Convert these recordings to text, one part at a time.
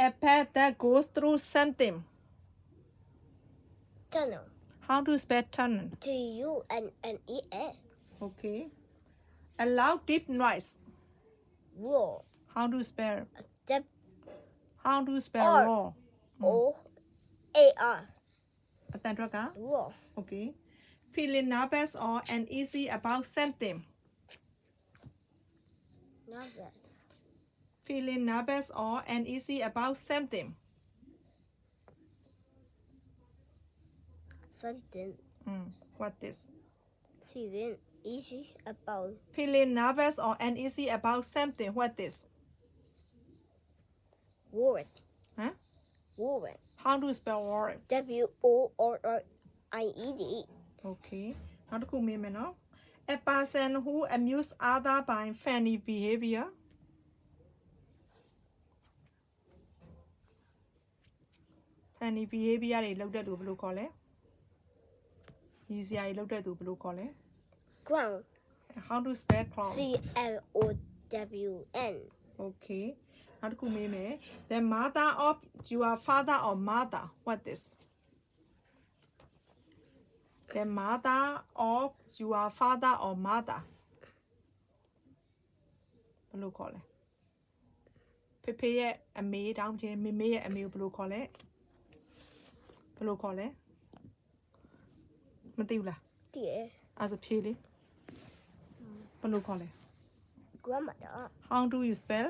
a path that goes through something. Tunnel. How to spell tunnel? Tunnel. Okay. A loud deep noise. Roar. How to spell? Dep. How to spell R. roar? O-A-R. အတန်အတွက်က Roar. Okay. Feeling nervous or uneasy about something. Nervous. Feeling nervous or uneasy about something. Something. What is? Feeling easy about. Feeling nervous or uneasy about something. What is? Worried. Huh? Worried. How to spell worry? W-O-R-R-I-E-D. Okay. နောက်တစ်ခုမေးမယ်နော် A person who amuse other by funny behavior. Funny behavior တွေလုပ်တဲ့သူဘယ်လိုခေါ်လဲဒီစရာတွေလုပ်တဲ့သူဘယ်လိုခေါ်လဲ Clown. How to spell clown? C-L-O-W-N. Okay. နောက်တစ်ခုမေးမယ် The mother of your father or mother. What is? The mother of your father or mother. ဘယ်လိုခေါ်လဲဖေဖေရဲ့အမေတောင်းချင်းမေမေရဲ့အမေကိုဘယ်လိုခေါ်လဲဘယ်လိုခေါ်လဲမသိဘူးလား Dear. အဲ့ဒါဖြေလေဘယ်လိုခေါ်လဲ Grandmother. How do you spell?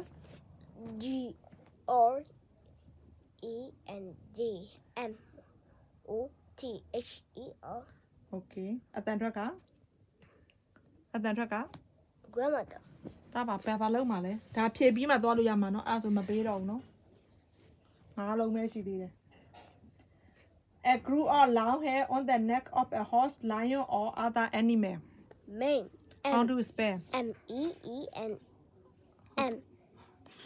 G-R-E-N-D-M-O-T-H-E-R. Okay. အတန်ထွက်က Grandmother. ဒါဘာလုံးမှာလဲဒါဖြေပြီးမှသွားလို့ရမှာနော်အဲ့ဒါဆိုမပေးတော့ဘူးနော်ငါးလုံးပဲရှိသေးတယ် A crew or long hair on the neck of a horse, lion or other animal. Mane. How do you spell? M-E-E-N.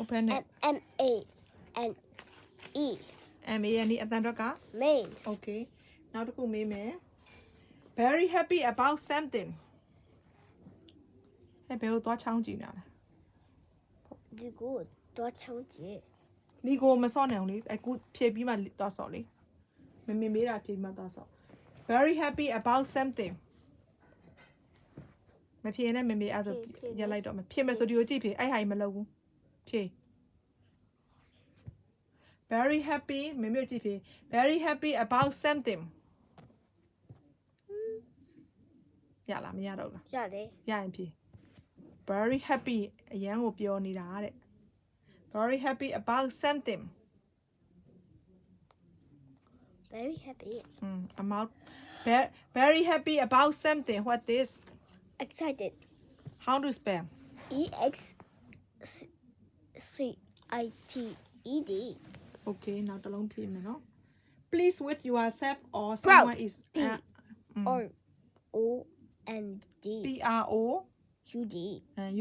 Open it. M-A-N-E. M-A-N-E အတန်ထွက်က Mane. Okay. နောက်တစ်ခုမေးမယ် Very happy about something. ဘယ်လိုသွားချောင်းကြည့်နေလဲ ဒီကိုတော့ချုံးကြည့် လီကိုမစော့နိုင်အောင်လေအခုဖြေပြီးမှသွားစော့လေမမေမေးတာဖြေပြီးမှသွားစော့ Very happy about something မဖြေနဲ့မမေအဲ့ဆိုရက်လိုက်တော့မဖြေမယ်ဆိုဒီကိုကြည့်ဖြေအဲ့ဟာကြီးမလုပ်ဘူးဖြေ Very happy မမေကြည့်ဖြေ Very happy about something ရလားမရတော့ဘူး ရတယ် ရရင်ဖြေ Very happy အရန်ကိုပြောနေတာတဲ့ Very happy about something very happy about very happy about something. What is? excited How to spell? E-X-C-I-T-E-D Okay, now တလုံးဖြေမယ်နော် Please with yourself or Proud. someone is R-O-N-D P-R-O U-D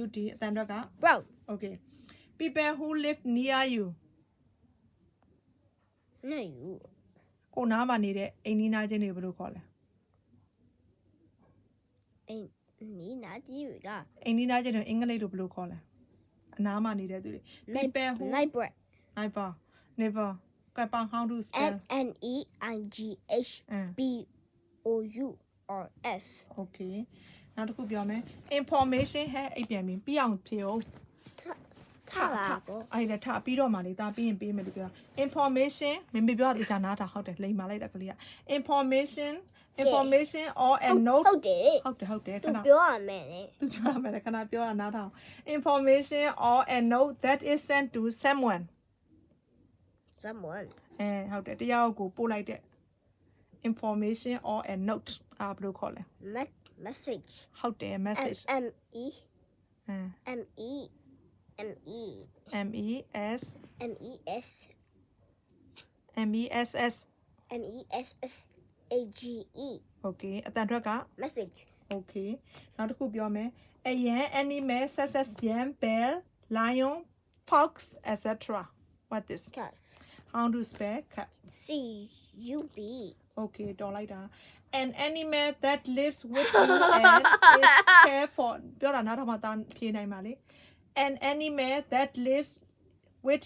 U-D အတန်တော့က proud Okay. People who live near you. နဲ့ you ကိုနားမှာနေတဲ့အိမ်နီးနားချင်းတွေဘယ်လိုခေါ်လဲ နီးနာကြီးတွေက အိမ်နီးနားချင်းတွေအင်္ဂလိပ်လိုဘယ်လိုခေါ်လဲအနားမှာနေတဲ့သူတွေ People who neighbor never ကပန် how to spell N-E-I-G-H-B-O-U-R-S Okay နောက်တစ်ခုပြောမယ် information ဟဲ့အိပ်ပြန်ပြီပြီးအောင်ဖြေအောင် ထားပါပေါ့ အဲ့ဒါထားပြီးတော့မှလေဒါပြီးရင်ပေးမယ်လို့ပြော information မမေပြောတာကြာနားတာဟုတ်တယ်လိမ်မာလိုက်တာကလေးက information or a note ဟုတ်တယ် ဟုတ်တယ်ခ သူ ဏ ပြောရမယ်လေ သူပြောရမယ်ခဏပြောတာနားထောင် information or a note that is sent to someone someone ဟုတ်တယ်တယောက်ကိုပို့လိုက်တဲ့ information or a note ဘယ်လိုခေါ်လဲ message ဟုတ်တယ် message M-E M-E M-E M-E-S M-E-S M-E-S-S M-E-S-S-A-G-E Okay အတန်ထွက်က message Okay နောက်တစ်ခုပြောမယ်အရန် animal such as ram bear lion fox etc what is cats how to spell cat C-U-B Okay တော်လိုက်တာ an animal that lives with you and is care for ပြောတာနားထောင်မှတာဖြေနိုင်ပါလေ an animal that lives